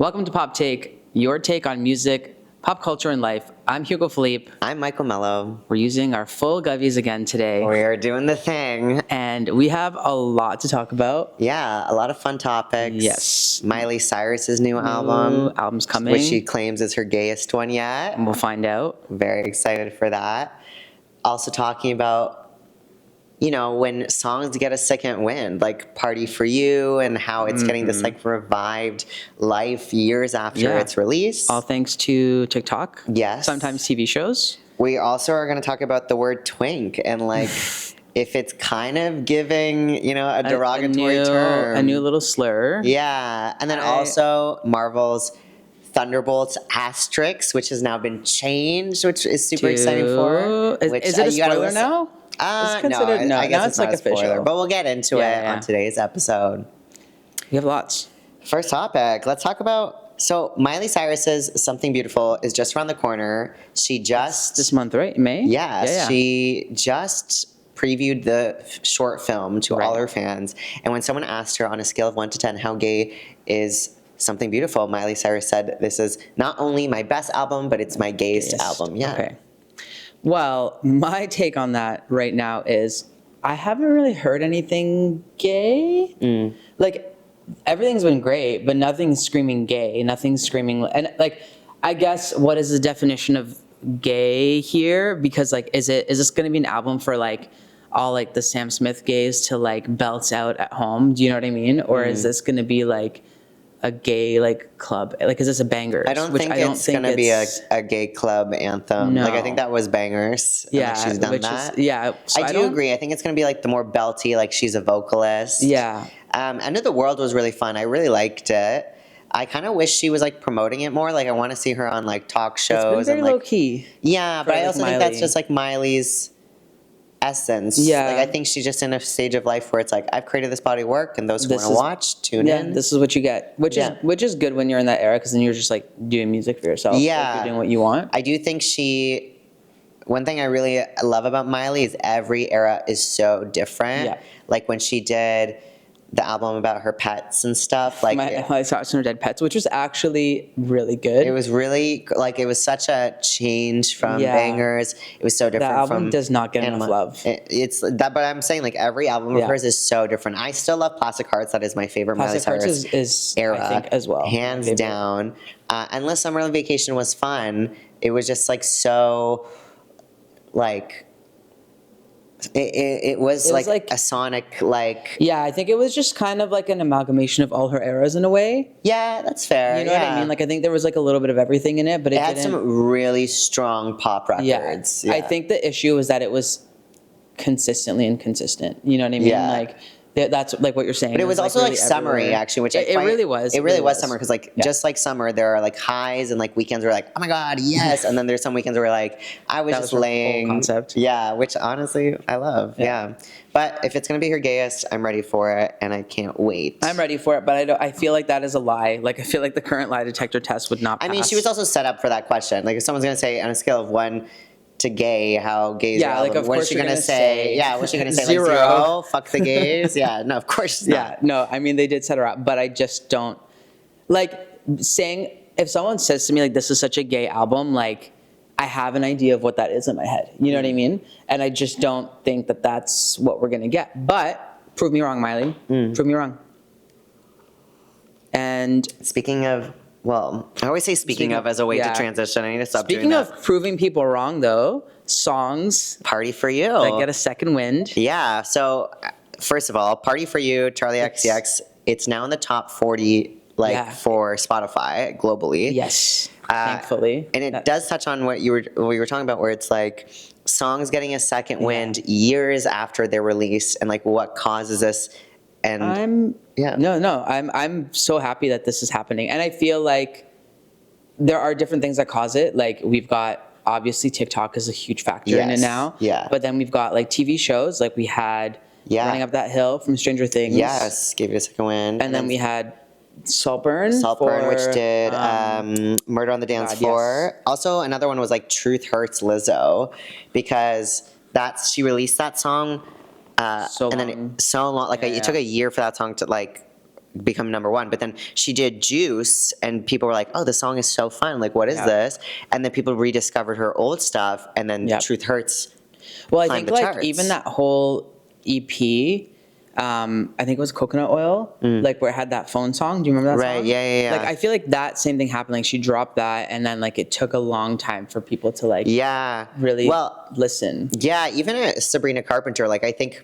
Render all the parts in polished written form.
Welcome to PopTake, your take on music, pop culture, and life. I'm Hugo Filipe. I'm Mikael Melo. We're using our full govies again today. We are doing the thing. And we have a lot to talk about. Yeah, a lot of fun topics. Yes. Miley Cyrus's new album. Album's coming. Which she claims is her gayest one yet. And we'll find out. Very excited for that. Also talking about, when songs get a second wind, like Party For You, and how it's getting this revived life years after its release. All thanks to TikTok. Yes. Sometimes TV shows. We also are going to talk about the word twink and if it's kind of giving, a derogatory term. A new little slur. Yeah. And then also Marvel's Thunderbolts asterisk, which has now been changed, which is super exciting for. Is it a spoiler now? No, I guess it's like a spoiler, official. But we'll get into it on today's episode. We have lots. First topic, let's talk about, Miley Cyrus's Something Beautiful is just around the corner. She just... This month, right? May? Yeah. She just previewed the short film to all her fans. And when someone asked her on a scale of 1 to 10 how gay is Something Beautiful, Miley Cyrus said, "This is not only my best album, but it's my gayest album." Yeah. Okay. Well, my take on that right now is I haven't really heard anything gay. Like, everything's been great, but nothing's screaming gay. Nothing's screaming... And, I guess, what is the definition of gay here? Because, is this going to be an album for, all, the Sam Smith gays to, belt out at home? Do you know what I mean? Or is this going to be, a gay club? Is this a Bangers? I don't think it's gonna be a gay club anthem. No. I think that was Bangers. Yeah, she's done that. So I do agree. I think it's gonna be the more belty, she's a vocalist. Yeah. End of the World was really fun. I really liked it. I kind of wish she was promoting it more. I want to see her on talk shows. It's been very low key. Yeah, but I also think that's just Miley's essence. Yeah. I think she's just in a stage of life where it's I've created this body of work, and those who want to watch, tune in. This is what you get, which is good when you're in that era, because then you're just doing music for yourself. Yeah. You're doing what you want. I do think one thing I really love about Miley is every era is so different. Yeah. When she did the album about her pets and stuff. My Thoughts on Her Dead Pets, which was actually really good. It was really, it was such a change from Bangers. It was so different from... The album from does not get enough love. It's that, but I'm saying, every album of hers is so different. I still love Plastic Hearts. That is my favorite Miley Cyrus is era. I think, as well. Hands down. Endless Summer Vacation was fun. It was just, so, It was a sonic, Yeah, I think it was just kind of an amalgamation of all her eras in a way. Yeah, that's fair. You know what I mean? I think there was a little bit of everything in it, but it had some really strong pop records. Yeah. I think the issue was that it was consistently inconsistent. You know what I mean? Yeah. That's what you're saying. But it was also really summery, everywhere. actually, which it really was. It really was summer, because just like summer, there are highs, and weekends where oh my god, yes, and then there's some weekends where I was just laying. Whole concept. Yeah, which honestly I love. Yeah. But if it's gonna be her gayest, I'm ready for it, and I can't wait. I'm ready for it, but I feel like that is a lie. I feel like the current lie detector test would not pass. I mean, she was also set up for that question. If someone's gonna say on a scale of 1 to gay, how gay is your album? What is she gonna say? Yeah, what's she gonna say? Zero. Fuck the gays? Yeah, no, of course not. Yeah, no, I mean, they did set her up, but I just don't saying, if someone says to me this is such a gay album, I have an idea of what that is in my head. You know what I mean? And I just don't think that that's what we're gonna get. But prove me wrong, Miley. Prove me wrong. And speaking of, I always say speaking of as a way to transition. I need to stop doing that. Speaking of proving people wrong, though, songs Party For You that get a second wind. Yeah. So first of all, Party For You, Charli XCX. It's now in the top 40, for Spotify globally. Yes. Thankfully. And it does touch on what you were talking about, where it's songs getting a second wind years after they're released, and what causes this. And I'm so happy that this is happening, and I feel there are different things that cause it. We've got, obviously, TikTok is a huge factor in it now. Yeah. But then we've got TV shows. We had Running Up That Hill from Stranger Things. Yes, gave it a second wind. And then we had Saltburn, which did Murder on the Dance Floor. Yes. Also, another one was Truth Hurts, Lizzo, because she released that song. So long. It took a year for that song to become number one. But then she did Juice, and people were like, "Oh, the song is so fun! Like, what is this?" And then people rediscovered her old stuff, and then Truth Hurts. Well, I think the like charts. even that whole EP. I think it was Coconut Oil, like where it had that phone song. Do you remember that song? Right, yeah. Like I feel like that same thing happened. Like she dropped that, and then like it took a long time for people to like really listen. Yeah, even Sabrina Carpenter, like I think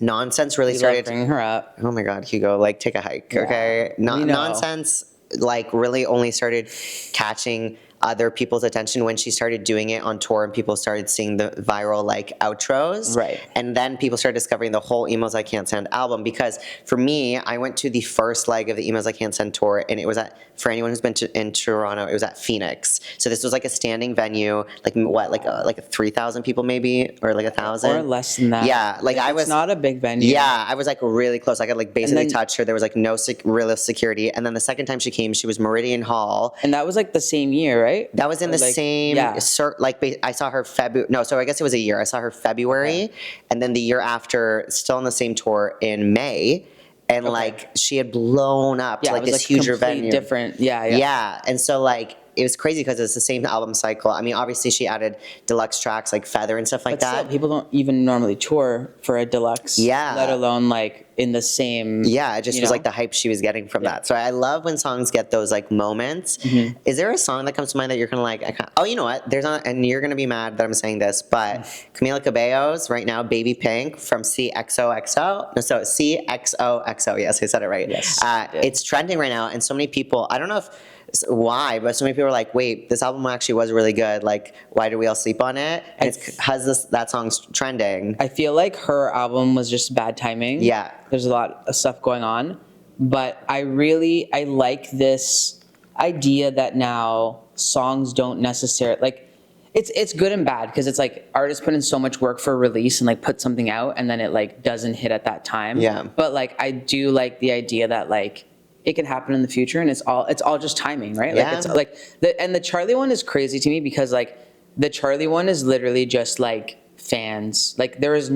Nonsense really started bringing her up. Oh my God, Hugo, like take a hike, okay? Nonsense like really only started catching other people's attention when she started doing it on tour and people started seeing the viral like outros. Right. And then people started discovering the whole Emos I Can't Stand album, because for me, I went to the first leg of the Emos I Can't Stand tour, and it was for anyone who's been in Toronto, it was at Phoenix. So this was like a standing venue, like what, like 3,000 people maybe, or like 1,000? Or less than that. Yeah, like I was. It's not a big venue. Yeah, I was like really close. I could like basically touch her. There was like no real security. And then the second time she came, she was Meridian Hall. And that was like the same year, right? That was in the same, I saw her February, no, so I guess it was a year. I saw her February, and then the year after, still on the same tour in May, and like she had blown up to like this huger venue. Different, Yeah, and so like, it was crazy because it's the same album cycle. I mean, obviously she added deluxe tracks like Feather and stuff like that. Still, people don't even normally tour for a deluxe, let alone like in the same. Yeah, it just was like the hype she was getting from that. So I love when songs get those like moments. Is there a song that comes to mind that you're kind of like, oh, you know what? There's not, and you're gonna be mad that I'm saying this, but Camila Cabello's right now, Baby Pink from CXOXO. No, so CXOXO. Yes, I said it right. Yes, it's trending right now, and so many people. I don't know why, but so many people are like, wait, this album actually was really good. Like, why did we all sleep on it? And it's because that song's trending. I feel like her album was just bad timing. Yeah. There's a lot of stuff going on. But I like this idea that now songs don't necessarily, like, it's good and bad, because it's like artists put in so much work for a release and like put something out and then it like doesn't hit at that time. Yeah. But like, I do like the idea that like, it can happen in the future, and it's all just timing, right? Yeah. Like it's like the Charli one is crazy to me, because like the Charli one is literally just like fans. Like there is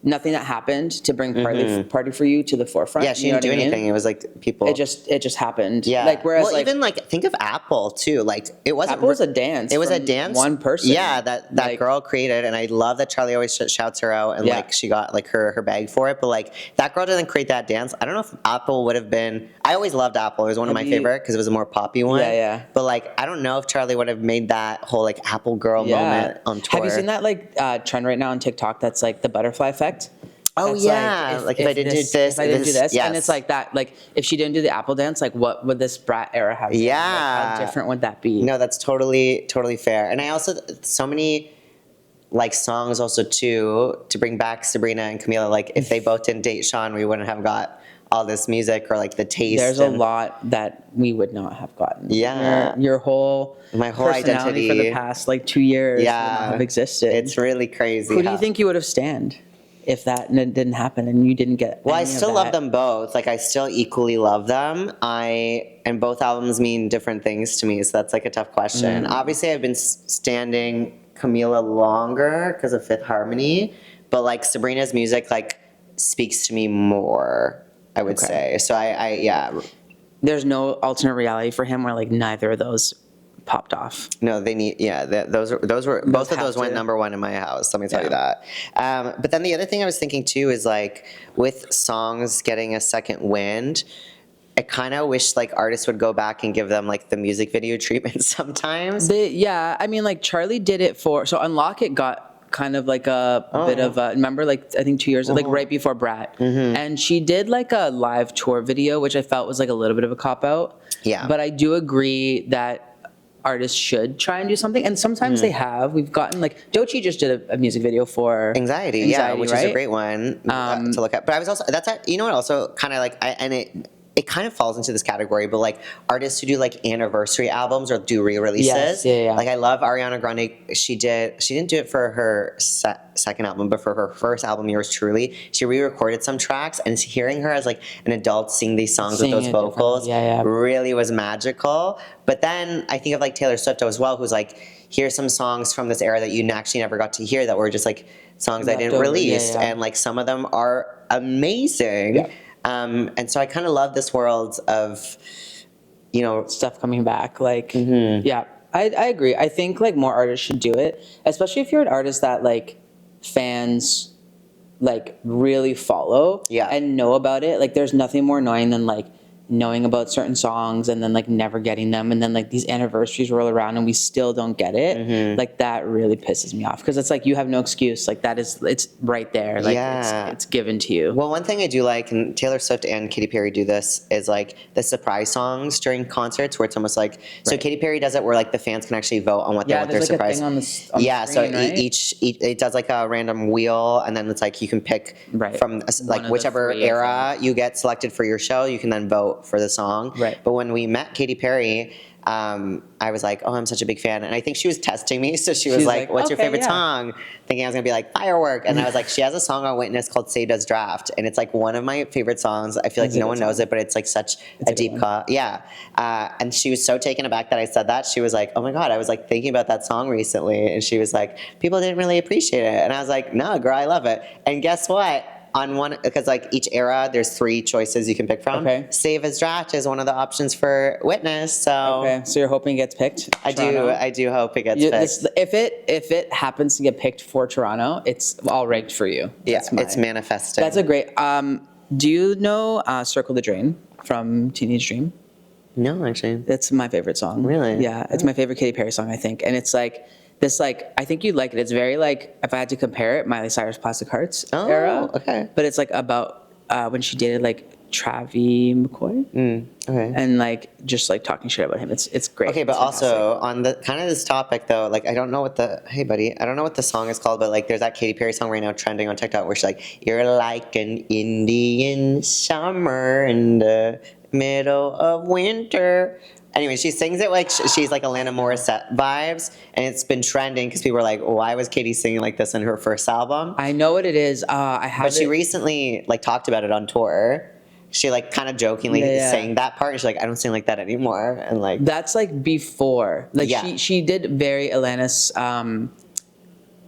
nothing that happened to bring Party for You to the forefront. Yeah, she didn't do anything. It was like people. It just happened. Yeah. Like whereas well, even like think of Apple too. Like it wasn't. Apple was a dance. It was a dance. One person. Yeah, that like, girl created, and I love that Charli always shouts her out, and like she got like her bag for it. But like that girl didn't create that dance. I don't know if Apple would have been. I always loved Apple. It was one of my favorite because it was a more poppy one. Yeah. But like I don't know if Charli would have made that whole like Apple girl moment on tour. Have you seen that like trend right now on TikTok? That's like the butterfly effect. Oh yeah, like if I didn't do this, if I didn't do this, yes. And it's like that. Like if she didn't do the Apple dance, like what would this brat era have? Yeah, like, how different would that be? No, that's totally fair. And I also so many like songs also too to bring back Sabrina and Camila. Like if they both didn't date Sean, we wouldn't have got all this music or like the taste. There's a lot that we would not have gotten. Yeah, my whole identity for the past like 2 years would not have existed. It's really crazy. Who do you think you would have stand if that didn't happen and you didn't get? Well, I still love them both. Like I still equally love them. And both albums mean different things to me, so that's like a tough question. Obviously, I've been standing Camila longer because of Fifth Harmony, but like Sabrina's music like speaks to me more, I would say. So I There's no alternate reality for him where like neither of those popped off. No, they need, those were both of those went number one in my house. Let me tell you that. But then the other thing I was thinking too is like with songs getting a second wind, I kind of wish like artists would go back and give them like the music video treatment sometimes. I mean like Charli did it so Unlock It got kind of like a bit of a, remember like I think 2 years like right before Brat, and she did like a live tour video, which I felt was like a little bit of a cop out. Yeah, but I do agree that artists should try and do something, and sometimes they have. We've gotten like Doechii just did a music video for Anxiety, which is a great one to look at. But I was also you know what also kind of like it kind of falls into this category, but like artists who do like anniversary albums or do re-releases. Yeah. Like I love Ariana Grande. She didn't do it for her second album, but for her first album, Yours Truly, she re-recorded some tracks, and hearing her as like an adult sing these songs with those vocals really was magical. But then I think of like Taylor Swift as well, who's like, here's some songs from this era that you actually never got to hear that were just like songs I didn't release, and like some of them are amazing. And so I kind of love this world of, you know, Stuff coming back. Like, yeah, I agree. I think like more artists should do it, especially if you're an artist that like fans like really follow and know about it. Like there's nothing more annoying than like knowing about certain songs and then like never getting them, and then like these anniversaries roll around and we still don't get it. Like that really pisses me off, because it's like you have no excuse. Like that is, it's right there. Like it's given to you. Well, one thing I do like, and Taylor Swift and Katy Perry do this, is like the surprise songs during concerts, where it's almost like, so Katy Perry does it where like the fans can actually vote on what they want their like surprise. A thing on the screen, so right? each it does like a random wheel, and then it's like you can pick from like whichever era you get selected for your show, you can then vote for the song. Right. But when we met Katy Perry, I was like, oh, I'm such a big fan. And I think she was testing me. So she was like, what's your favorite song? Thinking I was going to be like, Firework. And I was like, she has a song on Witness called Say Does Draft. And it's like one of my favorite songs. I feel like no one knows it, but it's like such a deep cut. Yeah. And she was so taken aback that I said that. She was like, oh my God, I was like thinking about that song recently. And she was like, people didn't really appreciate it. And I was like, no, girl, I love it. And guess what? On one, because like each era, there's 3 choices you can pick from. Save as Draft is one of the options for Witness. So so you're hoping it gets picked? I do hope it gets picked. If it happens to get picked for Toronto, it's all rigged for you. It's manifested. That's a great. Do you know "Circle the Drain" from Teenage Dream? No, actually. It's my favorite song. Really? Yeah, it's my favorite Katy Perry song, I think, and it's like. This, like, I think you'd like it. It's very, like, if I had to compare it, Miley Cyrus Plastic Hearts era. Okay. But it's, like, about when she dated, like, Travis McCoy. Okay. And, like, just, like, talking shit about him. It's great. Okay, but also, on the kind of this topic, though, like, I don't know what the, hey, buddy, I don't know what the song is called, but, like, there's that Katy Perry song right now trending on TikTok where she's like, you're like an Indian summer in the middle of winter. Anyway, she sings it like she's like Alanis Morissette vibes, and it's been trending because people were like, why was Katy singing like this in her first album? I know what it is. But she recently like talked about it on tour. She like kind of jokingly sang that part, and she's like, I don't sing like that anymore. And like that's like before. Like she did very Alanis,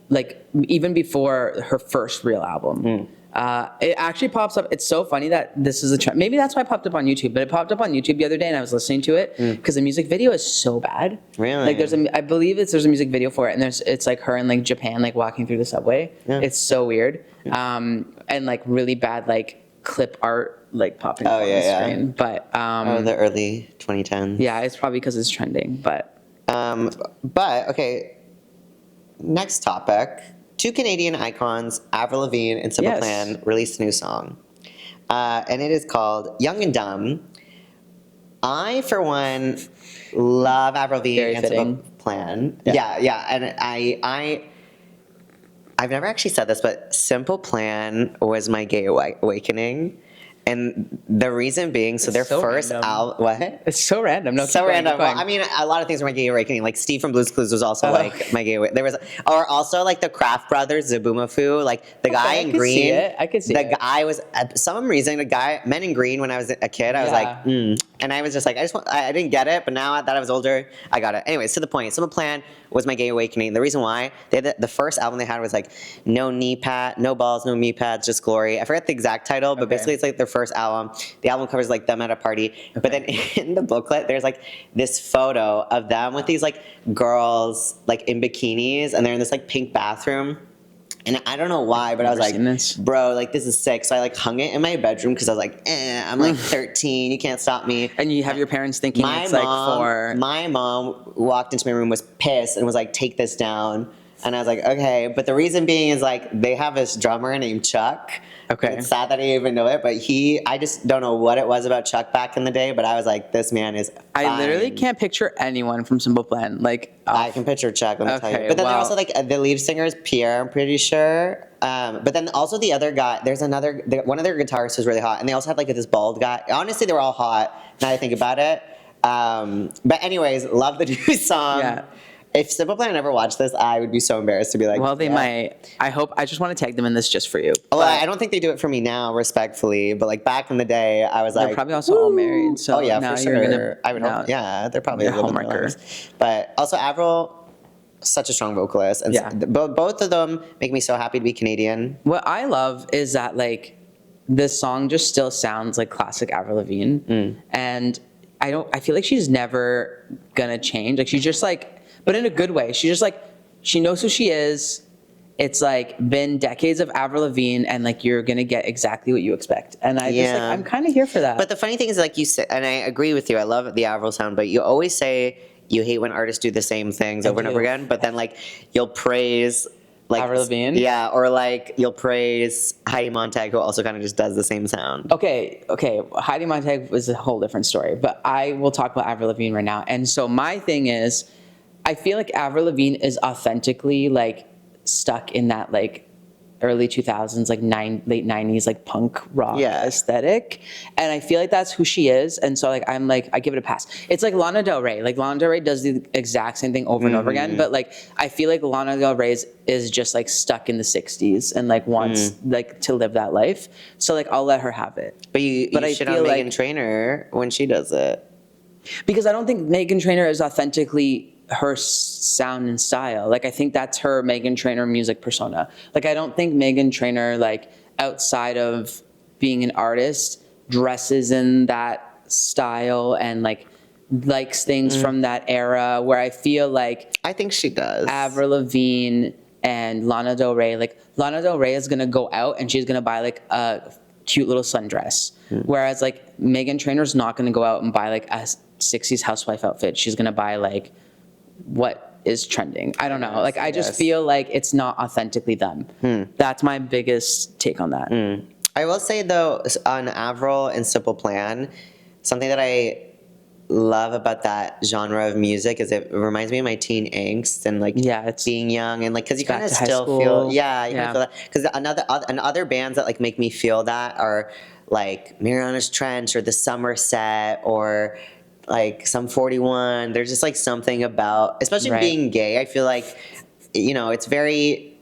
like even before her first real album. It actually pops up. It's so funny that this is a trend. Maybe that's why it popped up on YouTube. But it popped up on YouTube the other day, and I was listening to it because the music video is so bad. Really? Like I believe there's a music video for it, and it's like her in like Japan, like walking through the subway. It's so weird, and like really bad like clip art like popping up on the screen. But the early 2010s. Yeah, it's probably because it's trending. But okay. Next topic. 2 Canadian icons, Avril Lavigne and Simple Plan, released a new song. And it is called Young and Dumb. I, for one, love Avril Lavigne and Simple Plan. Yeah. And I've never actually said this, but Simple Plan was my gay awakening. And the reason being, so their first album, what? It's so random. No, so random. Well, I mean, a lot of things were my gay awakening. Like Steve from Blue's Clues was also like my gay awakening. There was, or also like the Kraft Brothers, Zaboomafoo, like the guy in green. I could see it. The guy was, for some reason, Men in Green. When I was a kid, I was like, and I was just like, I didn't get it, but now that I was older, I got it. Anyways, to the point. Simple Plan was my gay awakening. The reason why the first album they had was like no knee pad, no balls, no knee pads, just glory. I forget the exact title, but basically it's like their first album. The album covers like them at a party, but then in the booklet there's like this photo of them with these like girls like in bikinis, and they're in this like pink bathroom. And I don't know why, but I was like, bro, like this is sick. So I like hung it in my bedroom because I was like, I'm like 13, you can't stop me. And you have your parents thinking it's like for... My mom walked into my room, was pissed, and was like, take this down. And I was like, okay. But the reason being is like, they have this drummer named Chuck. Okay. It's sad that I didn't even know it, but I just don't know what it was about Chuck back in the day, but I was like, this man is fine. I literally can't picture anyone from Simple Plan. Like, I can picture Chuck, let me tell you. But then they're also like, the lead singer is Pierre, I'm pretty sure. But then also the other guy, there's one of their guitarists was really hot, and they also had like this bald guy. Honestly, they were all hot, now that I think about it. But anyways, love the new song. Yeah. If Simple Plan ever watched this, I would be so embarrassed to be like, well, they might. I just want to tag them in this just for you. Well, I don't think they do it for me now, respectfully. But like back in the day, I was like, they're probably also all married. So for sure. I would hope. Yeah, they're probably a homewrecker. But also, Avril, such a strong vocalist, and both of them make me so happy to be Canadian. What I love is that like this song just still sounds like classic Avril Lavigne. And I feel like she's never gonna change. Like she's just like, but in a good way. She's just like, she knows who she is. It's like been decades of Avril Lavigne, and like you're gonna get exactly what you expect. And I just like, I'm kind of here for that. But the funny thing is, like you said, and I agree with you, I love the Avril sound, but you always say you hate when artists do the same things over and over again, but then like you'll praise like Avril Lavigne? Yeah, or like you'll praise Heidi Montag, who also kind of just does the same sound. Okay. Heidi Montag was a whole different story, but I will talk about Avril Lavigne right now. And so my thing is, I feel like Avril Lavigne is authentically like stuck in that like early 2000s, like late 90s, like punk rock aesthetic. And I feel like that's who she is. And so like, I'm like, I give it a pass. It's like Lana Del Rey. Like Lana Del Rey does the exact same thing over and over again. But like, I feel like Lana Del Rey is just like stuck in the 60s and like wants like to live that life. So like, I'll let her have it. But you shit on Meghan Trainor when she does it. Because I don't think Meghan Trainor is authentically her sound and style. Like, I think that's her Meghan Trainor music persona. Like, I don't think Meghan Trainor, like, outside of being an artist, dresses in that style and, like, likes things from that era, where I feel like... I think she does. Avril Lavigne and Lana Del Rey. Like, Lana Del Rey is going to go out and she's going to buy, like, a cute little sundress. Whereas, like, Meghan Trainor's not going to go out and buy, like, a 60s housewife outfit. She's going to buy, like... what is trending. I don't know. Like, I just feel like it's not authentically them. That's my biggest take on that. I will say, though, on Avril and Simple Plan, something that I love about that genre of music is it reminds me of my teen angst and, like, it's being young and, like, because you kind of to high still school. feel, you kind of feel that. Because other bands that, like, make me feel that are, like, Mariana's Trench or The Somerset or... like Sum 41, there's just like something about, especially being gay, I feel like, you know, it's very,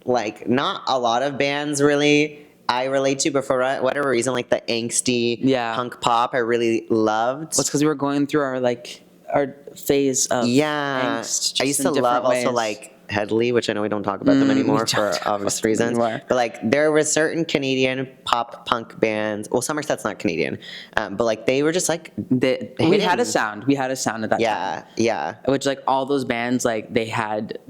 like, not a lot of bands really I relate to, but for whatever reason, like the angsty punk pop I really loved. Well, it's because we were going through our phase of angst. I used to love also like Headley, which I know we don't talk about them anymore for obvious reasons. But like there were certain Canadian pop punk bands. Well, Somerset's not Canadian, but like they were just like we had a sound. We had a sound at that time. Yeah. Which like all those bands like they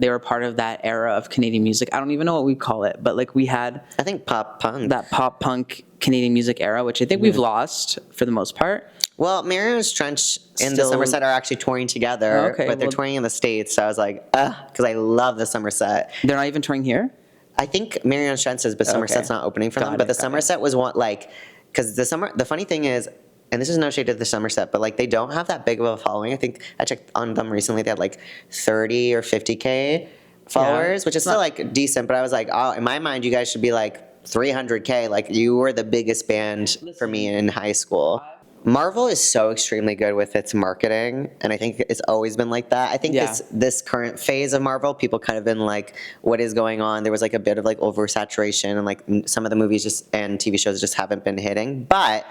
were part of that era of Canadian music. I don't even know what we call it, but like we had I think pop punk. That pop punk Canadian music era, which I think we've lost for the most part. Well, Mariana's Trench and the Somerset are actually touring together, but they're touring in the States. So I was like, because I love the Somerset. They're not even touring here? I think Mariana's Trench is, but Somerset's not opening for them. But the Somerset was one, like, because the funny thing is, and this is no shade to the Somerset, but like they don't have that big of a following. I think I checked on them recently. They had like 30 or 50K followers, which is still like decent. But I was like, oh, in my mind, you guys should be like 300K. Like you were the biggest band for me in high school. Marvel is so extremely good with its marketing, and I think it's always been like that. I think this current phase of Marvel, people kind of been like, what is going on? There was like a bit of like oversaturation, and like some of the movies and TV shows just haven't been hitting. But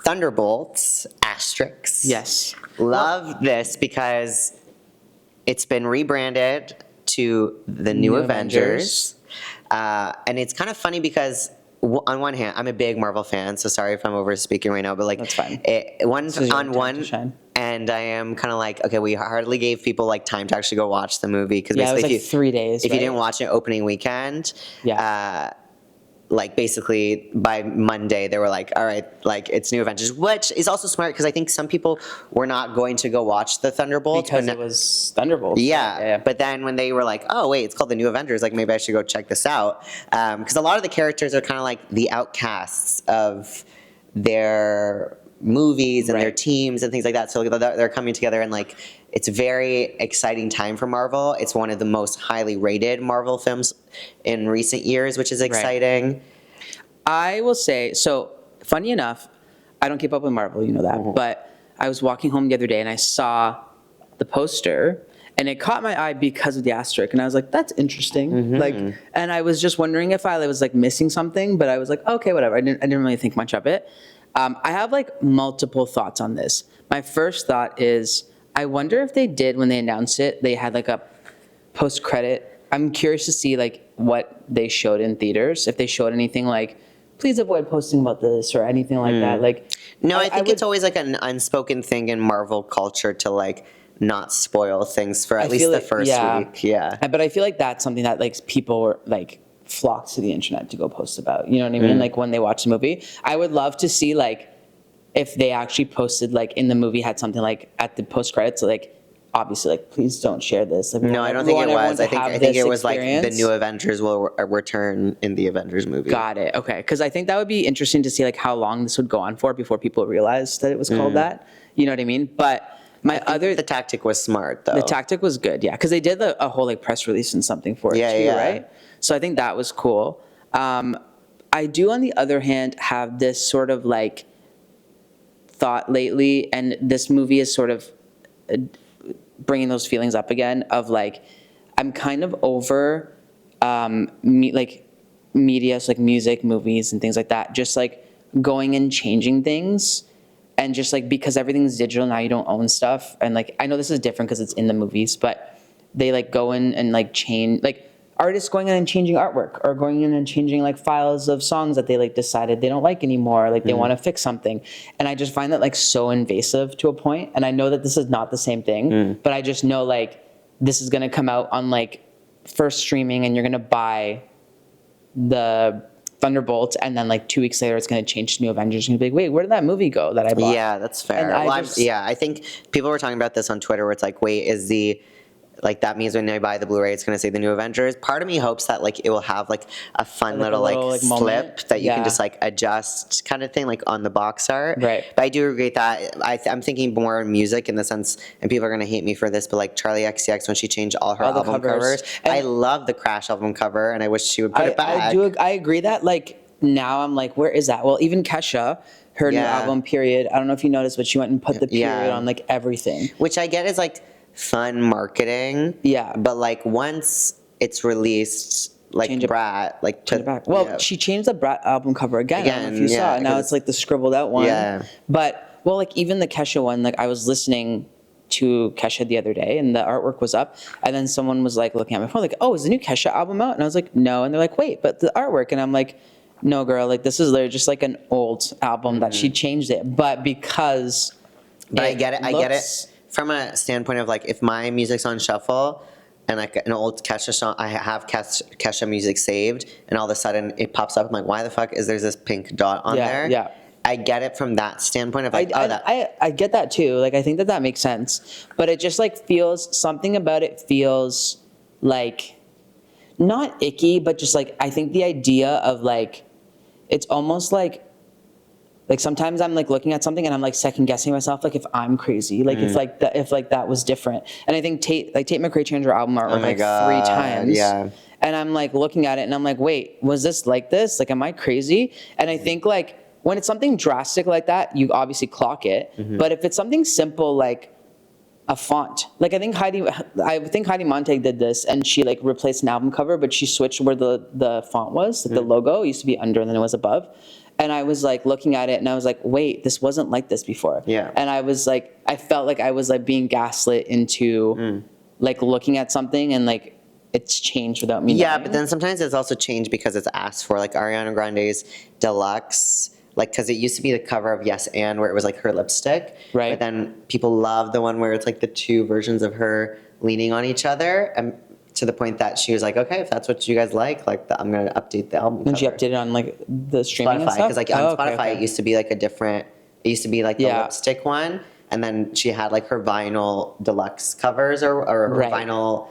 Thunderbolts, asterisks. Yes. Love this because it's been rebranded to the New Avengers. And it's kind of funny because on one hand, I'm a big Marvel fan, so sorry if I'm over speaking right now, but like that's fine. And I am kind of like, okay, we hardly gave people like time to actually go watch the movie because it was like 3 days. If you didn't watch it opening weekend, like basically by Monday they were like, all right, like it's New Avengers, which is also smart because I think some people were not going to go watch the Thunderbolts because it was Thunderbolts. Yeah, but then when they were like, oh wait, it's called the New Avengers, like maybe I should go check this out, because a lot of the characters are kind of like the outcasts of their movies and their teams and things like that. So they're coming together and like it's a very exciting time for Marvel. It's one of the most highly rated Marvel films in recent years, which is exciting. I will say, so funny enough, I don't keep up with Marvel, you know that, but I was walking home the other day and I saw the poster and it caught my eye because of the asterisk. And I was like, that's interesting. Like, and I was just wondering if I was like missing something, but I was like, okay, whatever. I didn't really think much of it. I have like multiple thoughts on this. My first thought is, I wonder if they did, when they announced it, they had like a post-credit. I'm curious to see like what they showed in theaters, if they showed anything like please avoid posting about this or anything like that. Like, No, I think would- it's always like an unspoken thing in Marvel culture to like not spoil things for at least feel the like- first week. Yeah. But I feel like that's something that like people were like flock to the internet to go post about. You know what I mean? Like when they watch the movie, I would love to see like if they actually posted like in the movie had something like at the post credits like obviously like please don't share this. Like, No, I don't think it was. I think it was like the experience. new Avengers will return in the Avengers movie. Got it. Okay, because I think that would be interesting to see like how long this would go on for before people realized that it was called that. You know what I mean? But The tactic was smart though. the tactic was good, yeah, because they did a whole like press release and something for it Yeah, too, yeah. right? So I think that was cool. I do, on the other hand, have this sort of like thought lately, and this movie is sort of bringing those feelings up again of like, I'm kind of over like media, so like music, movies, and things like that, just like going and changing things. And just like, because everything's digital now, you don't own stuff. And like, I know this is different because it's in the movies, but they like go in and like change, like artists going in and changing artwork or going in and changing like files of songs that they like decided they don't like anymore. Like they want to fix something. And I just find that like so invasive to a point. And I know that this is not the same thing, but I just know like this is going to come out on like first streaming and you're going to buy the Thunderbolts, and then like 2 weeks later, it's going to change to New Avengers. And you're gonna be like, wait, where did that movie go that I bought? Yeah, that's fair. And I think people were talking about this on Twitter where it's like, wait, is the, like that means when I buy the Blu-ray, it's going to say the New Avengers. Part of me hopes that like it will have like a fun Like a little little, like, slip moment. that you Yeah. can just like adjust kind of thing like on the box art. Right. But I do agree that I'm thinking more music in the sense, and people are going to hate me for this, but like Charli XCX when she changed all her All the album covers. covers. And- I love the Crash album cover and I wish she would put it back. I agree that like now I'm like, where is that? Well, even Kesha, her new Yeah. album, Period. I don't know if you noticed, but she went and put the period Yeah. on like everything. Which I get is like fun marketing. Yeah. But like once it's released, like Change it- Brat, like Turn it back. Well, yeah. she changed the Brat album cover again. I don't know if Again, you saw yeah, it. Now 'cause- it's like the scribbled out one. Yeah. But well, like even the Kesha one, like I was listening to Kesha the other day and the artwork was up, and then someone was like looking at my phone like, oh, is the new Kesha album out? And I was like, no. And they're like, wait, but the artwork. And I'm like, no, girl, like this is literally just like an old album that she changed it. But because But I get it. I get looks- it from a standpoint of like if my music's on shuffle and like an old Kesha song, I have Kesha music saved, and all of a sudden it pops up. I'm like, why the fuck is there's this pink dot on Yeah, there? yeah. I get it from that standpoint of like, I get that too. Like I think that makes sense, but it just like feels something about it feels like not icky, but just like I think the idea of like it's almost like sometimes I'm like looking at something and I'm like second guessing myself like if I'm crazy, like if like that was different. And I think Tate McRae changed her album artwork my like God, 3 times. yeah. And I'm like looking at it and I'm like, wait, was this like this? Like, am I crazy? And I think like when it's something drastic like that, you obviously clock it. But if it's something simple like a font, like I think Heidi Montag did this, and she like replaced an album cover, but she switched where the font was. Like the logo used to be under and then it was above. And I was like looking at it and I was like, wait, this wasn't like this before. Yeah. And I was like, I felt like I was like being gaslit into like looking at something and like it's changed without me Yeah, knowing. but then sometimes it's also changed because it's asked for, like Ariana Grande's Deluxe, like because it used to be the cover of Yes and where it was like her lipstick, Right. But then people love the one where it's like the 2 versions of her leaning on each other, and to the point that she was like, okay, if that's what you guys like I'm gonna update the album. And she cover. updated on like the streaming and Spotify, stuff? because like on Oh, Spotify okay. it used to be like it used to be like the Yeah. lipstick one, and then she had like her vinyl deluxe covers or her Right. vinyl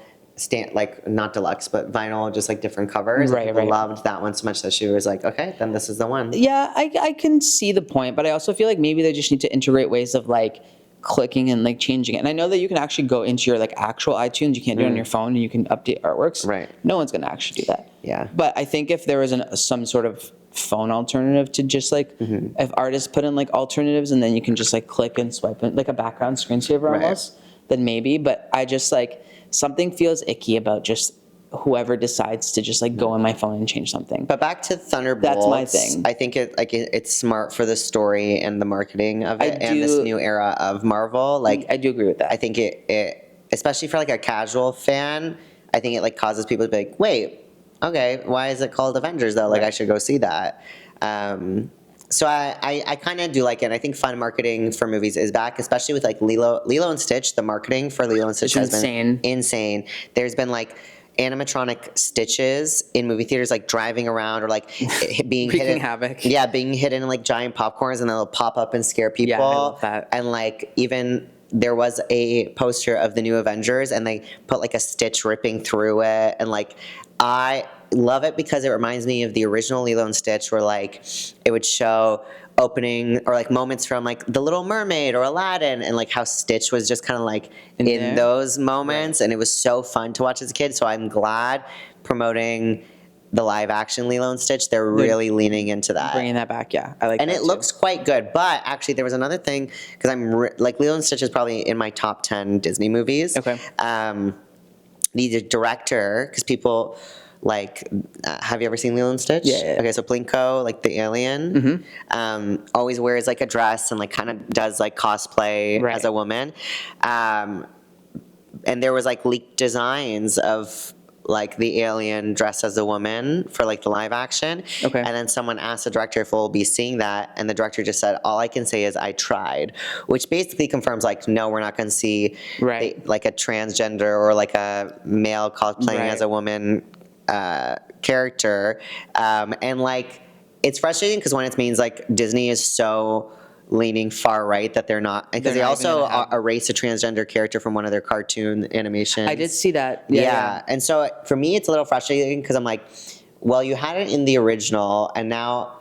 like not deluxe but vinyl, just like different covers. Right, And people right. loved that one so much that she was like, okay, then this is the one. Yeah, I can see the point, but I also feel like maybe they just need to integrate ways of like clicking and like changing it. And I know that you can actually go into your like actual iTunes. You can't do it on your phone, and you can update artworks. Right. No one's gonna actually do that. Yeah. But I think if there was some sort of phone alternative to just like if artists put in like alternatives and then you can just like click and swipe it like a background screensaver Right. almost, then maybe. But I just like something feels icky about just whoever decides to just like go on my phone and change something. But back to Thunderbolts, That's my thing. I think it's smart for the story and the marketing of it, and this do- new era of Marvel. Like I do agree with that. I think it especially for like a casual fan, I think it like causes people to be like, wait, okay, why is it called Avengers though? Like I should go see that. So I kind of do like it. I think fun marketing for movies is back, especially with like Lilo and Stitch. The marketing for Lilo and Stitch has been insane. There's been like animatronic Stitches in movie theaters, like driving around or like being wreaking hidden, havoc. Yeah, being hidden in like giant popcorns, and they'll pop up and scare people. Yeah, I love that. And like even there was a poster of the new Avengers, and they put like a Stitch ripping through it, and like I love it because it reminds me of the original Lilo and Stitch, where like it would show opening or like moments from like The Little Mermaid or Aladdin, and like how Stitch was just kind of like in those moments, and it was so fun to watch as a kid. So I'm glad promoting the live action Lilo and Stitch. They're really leaning into that, bringing that back. Yeah, I like. And it looks quite good. But actually, there was another thing, because like Lilo and Stitch is probably in my top 10 Disney movies. Okay. The director, because people. Like, have you ever seen Lilo and Stitch? Yeah. Okay, so Plinko, like the alien, always wears like a dress and like kind of does like cosplay as a woman. And there was like leaked designs of like the alien dressed as a woman for like the live action. Okay. And then someone asked the director if we'll be seeing that, and the director just said, "All I can say is I tried," which basically confirms like, no, we're not going to see like a transgender or like a male cosplaying as a woman character, and like it's frustrating because it means like Disney is so leaning far right that they're not, because they also erased a transgender character from one of their cartoon animations. I did see that. Yeah. And so for me, it's a little frustrating because I'm like, well, you had it in the original, and now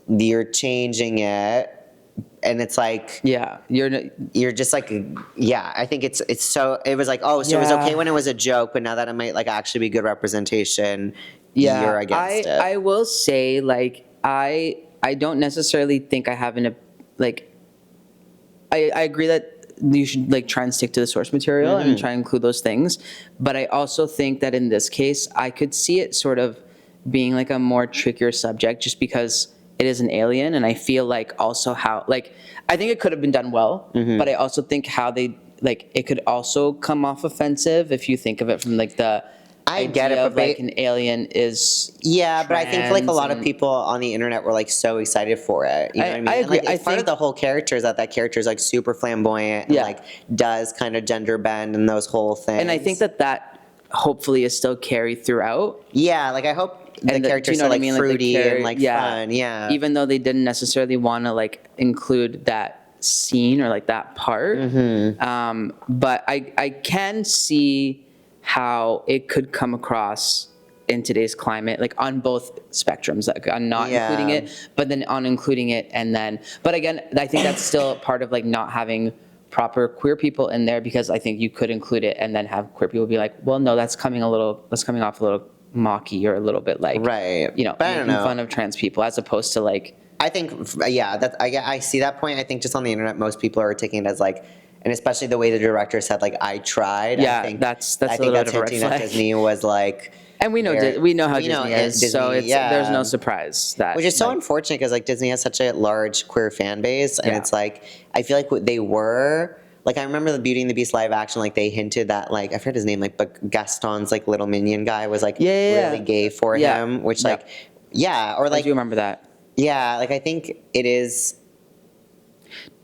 you're changing it. And it's like, you're just like, I think it's so, it was like, oh, so it was okay when it was a joke, but now that it might like actually be good representation, you're against it. I will say, like, I don't necessarily think I have like, I agree that you should like try and stick to the source material and try and include those things. But I also think that in this case, I could see it sort of being like a more trickier subject, just because it is an alien, and I feel like also how, like, I think it could have been done well, but I also think how they, like, it could also come off offensive if you think of it from like the idea of like an alien is but I think like a lot of people on the internet were like so excited for it. You know what I mean? I agree. And, like, part of the whole character is that character is like super flamboyant and like does kind of gender bend and those whole things. And I think that hopefully is still carried throughout. Yeah, like I hope the character's still like fruity and like fun. Yeah. Even though they didn't necessarily want to like include that scene or like that part. But I can see how it could come across in today's climate, like on both spectrums, like on not including it, but then on including it, and then, but again, I think that's still part of like not having proper queer people in there, because I think you could include it and then have queer people be like, well, no, that's coming off a little mocky or a little bit like, you know, making fun of trans people, as opposed to like, I think, I see that point. I think just on the internet, most people are taking it as like, and especially the way the director said, like, I tried. Yeah, I think that's a little bit of a red flag. That Disney was like, and we know how Disney is, so it's there's no surprise that. Which is so unfortunate, because like Disney has such a large queer fan base, and it's like, I feel like what they were, like I remember the Beauty and the Beast live action, like they hinted that like, I forget his name, like, but Gaston's like little minion guy was like really gay for him, which like, or like. I do remember that. Yeah, like I think it is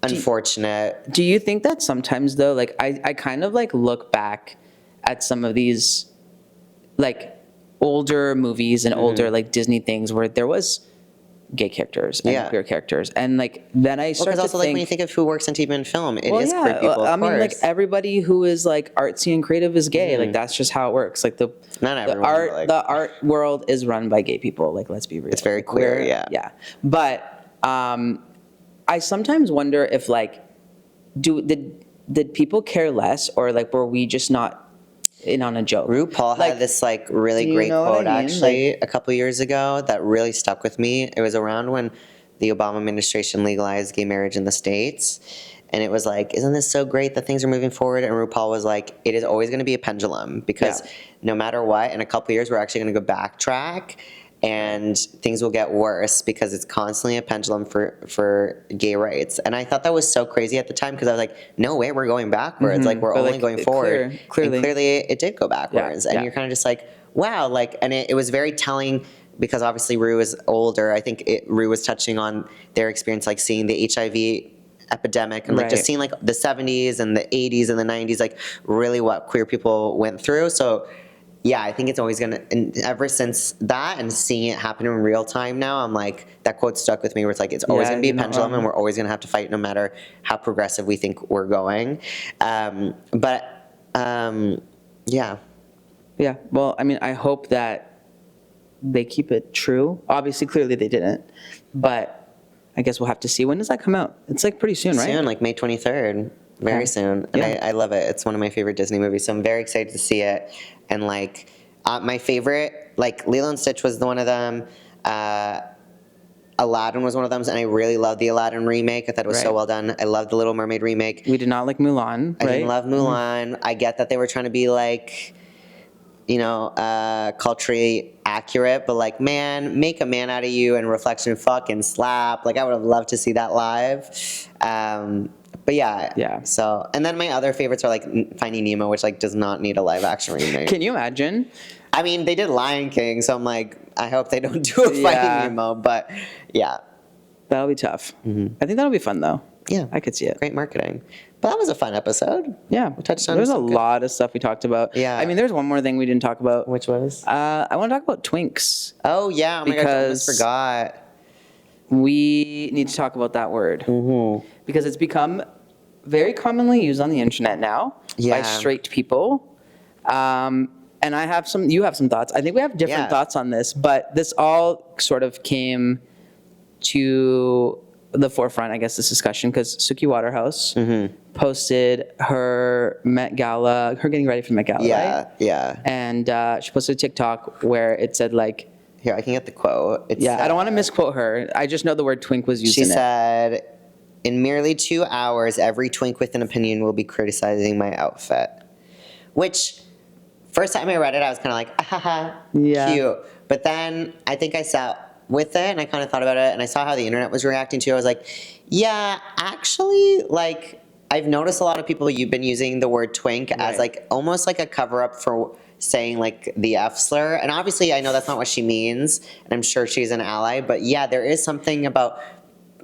unfortunate. Do you think that sometimes though, like I kind of like look back at some of these like older movies and older like Disney things where there was gay characters and queer characters, and like then I start to also think, like when you think of who works in TV and film, it is queer people. I mean, like everybody who is like artsy and creative is gay. Like that's just how it works. Like the art world is run by gay people. Like let's be real, it's very queer. Yeah. But I sometimes wonder if like, did people care less, or like were we just not in on a joke? RuPaul had this like really great quote actually a couple years ago that really stuck with me. It was around when the Obama administration legalized gay marriage in the States. And it was like, isn't this so great that things are moving forward? And RuPaul was like, it is always going to be a pendulum, because no matter what, in a couple years, we're actually going to go backtrack, and things will get worse, because it's constantly a pendulum for gay rights. And I thought that was so crazy at the time, because I was like, no way, we're going backwards. Like, we're only going forward. Clearly. And clearly it did go backwards. And you're kind of just like, wow. Like, and it was very telling because obviously Rue is older. I think Rue was touching on their experience, like seeing the HIV epidemic and like just Right. seeing like the 70s and the 80s and the 90s, like really what queer people went through. So yeah, I think it's always gonna, and ever since that and seeing it happen in real time now, I'm like, that quote stuck with me where it's like, it's always Yeah, gonna be a you're not pendulum wrong. and we're always gonna have to fight no matter how progressive we think we're going. Yeah. Yeah. Well, I mean, I hope that they keep it true. Obviously, clearly they didn't, but I guess we'll have to see. When does that come out? It's like pretty soon, right? Soon, like May 23rd. Very Okay. soon. And Yeah. I love it. It's one of my favorite Disney movies. So I'm very excited to see it. And like, my favorite, like Lilo and Stitch was one of them. Aladdin was one of them. And I really loved the Aladdin remake. I thought it was so Right. well done. I loved the Little Mermaid remake. We did not like Mulan, I right? didn't love Mulan. I get that they were trying to be like, culturally accurate, but like, man, make a man out of you and Reflection fucking slap. Like, I would have loved to see that live. But yeah. Yeah. So, and then my other favorites are like Finding Nemo, which like does not need a live action remake. Can you imagine? I mean, they did Lion King, so I'm like, I hope they don't do a Yeah. Finding Nemo, but yeah. That'll be tough. I think that'll be fun though. Yeah. I could see it. Great marketing. But that was a fun episode. Yeah. We touched on There's a some good- lot of stuff we talked about. Yeah. I mean, there's one more thing we didn't talk about. Which was? I want to talk about twinks. Oh, yeah. Oh my gosh, I almost because- forgot. We need to talk about that word because it's become very commonly used on the internet now Yeah. by straight people. And you have some thoughts. I think we have different Yeah. thoughts on this, but this all sort of came to the forefront, I guess, this discussion because Suki Waterhouse posted her Met Gala, her getting ready for Met Gala, Yeah, right? yeah. And she posted a TikTok where it said like, Here, I can get the quote. It's, yeah, I don't want to misquote her. I just know the word twink was used She in it. said, in merely 2 hours, every twink with an opinion will be criticizing my outfit. Which, first time I read it, I was kind of like, haha, Yeah. cute. But then I think I sat with it and I kind of thought about it and I saw how the internet was reacting to it. I was like, yeah, actually, like, I've noticed a lot of people, you've been using the word twink as Right. like almost like a cover up for saying like the F slur. And obviously I know that's not what she means and I'm sure she's an ally, but yeah, there is something about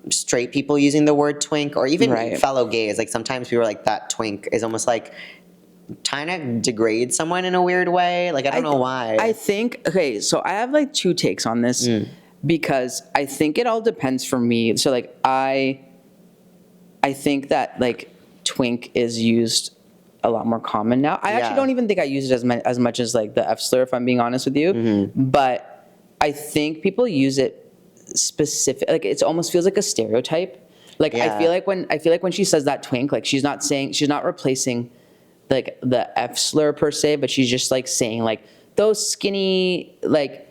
straight people using the word twink or even Right. fellow gays. Like sometimes people are like, that twink is almost like trying to degrade someone in a weird way. Like I don't know why. I think, okay, so I have like two takes on this because I think it all depends for me. So like I think that like twink is used a lot more common now. I Yeah. actually don't even think I use it as much as like the F slur, if I'm being honest with you. But I think people use it specific, like it almost feels like a stereotype. Like Yeah. I feel like when she says that twink, like she's not replacing like the F slur per se, but she's just like saying like those skinny like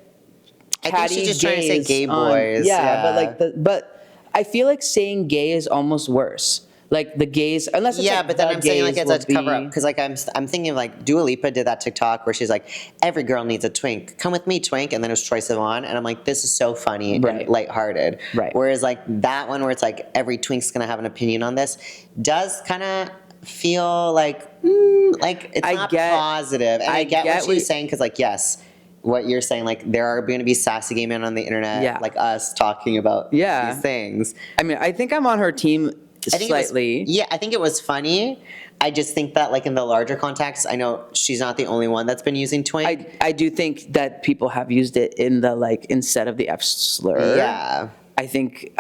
I think catty she's just trying to say gays gay on- boys. yeah, but like but I feel like saying gay is almost worse. Like the gays, unless it's Yeah, like but then the I'm saying like gays it's a will cover up be- because like I'm thinking of like Dua Lipa did that TikTok where she's like, every girl needs a twink. Come with me, twink, and then it was Troye Sivan, and I'm like, this is so funny Right. and lighthearted. Right. Whereas like that one where it's like every twink's gonna have an opinion on this does kind of feel like it's I not get- positive. And I get what what she's saying because like yes. What you're saying, like there are going to be sassy gay men on the internet, Yeah. like us talking about Yeah. these things. I mean, I think I'm on her team I think slightly. I think it was funny. I just think that like in the larger context, I know she's not the only one that's been using twink. I do think that people have used it in the like instead of the F slur. Yeah. I think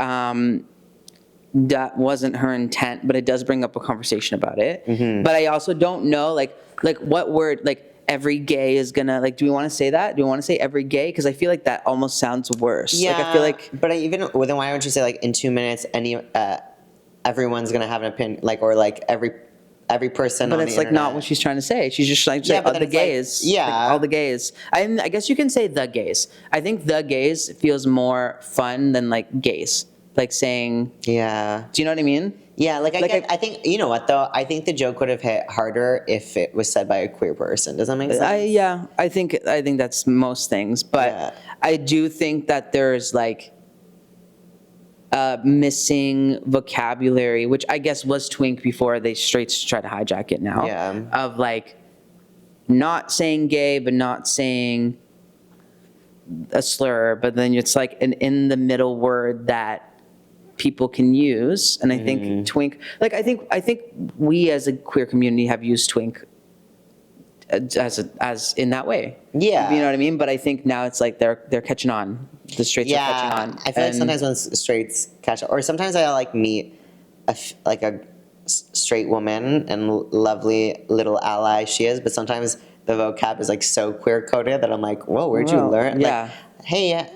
that wasn't her intent, but it does bring up a conversation about it. But I also don't know like what word like every gay is gonna like. Do we want to say that? Do we want to say every gay? Because I feel like that almost sounds worse. Yeah. Like I feel like But well, then why don't you say like in 2 minutes everyone's gonna have an opinion like or like every person but on it's the like internet. not what she's trying to say. She's just like Yeah, saying but all then the it's like- gays. yeah. Like, all the gays. I guess you can say the gays. I think the gays feels more fun than like gays. Like saying, Yeah. do you know what I mean? Yeah, like Like, I think you know what though? I think the joke would have hit harder if it was said by a queer person. Does that make sense? I think that's most things, but Yeah. I do think that there's like missing vocabulary, which I guess was twink before they straight try to hijack it now. Yeah. Of like not saying gay, but not saying a slur, but then it's like an in the middle word that people can use. And I think twink, like I think we as a queer community have used twink as in that way. Yeah. You know what I mean? But I think now it's like they're catching on. The straights are catching on. I feel like sometimes when straights catch on, or sometimes I like meet a straight woman and lovely little ally she is, but sometimes the vocab is like so queer coded that I'm like, whoa, where'd you learn? Yeah. Like, hey,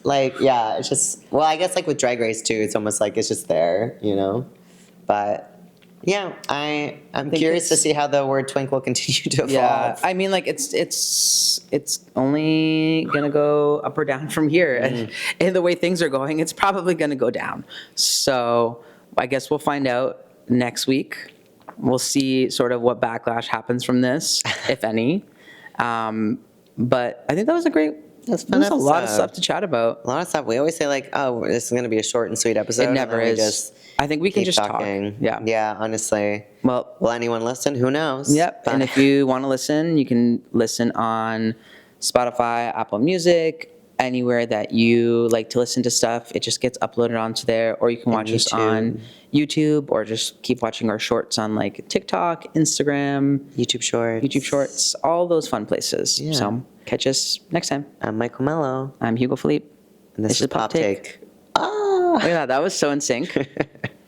like, yeah, it's just, well, I guess like with Drag Race too, it's almost like it's just there, you know? But yeah, I'm curious to see how the word twink will continue to evolve. Yeah, I mean, like it's only gonna go up or down from here, and the way things are going, it's probably gonna go down. So I guess we'll find out next week. We'll see sort of what backlash happens from this, if any. But I think that was a great. That's There's a lot of stuff to chat about. A lot of stuff. We always say like, oh, this is going to be a short and sweet episode. It never is. I think we can just talking. talk. Yeah. Yeah, honestly. Well, will anyone listen? Who knows? Yep. And if you want to listen, you can listen on Spotify, Apple Music, anywhere that you like to listen to stuff. It just gets uploaded onto there, or you can watch us on YouTube, or just keep watching our shorts on like TikTok, Instagram, YouTube Shorts, all those fun places. Yeah. So catch us next time. I'm Michael Melo. I'm Hugo Filipe. And this is PopTake. Look at that. That was so in sync.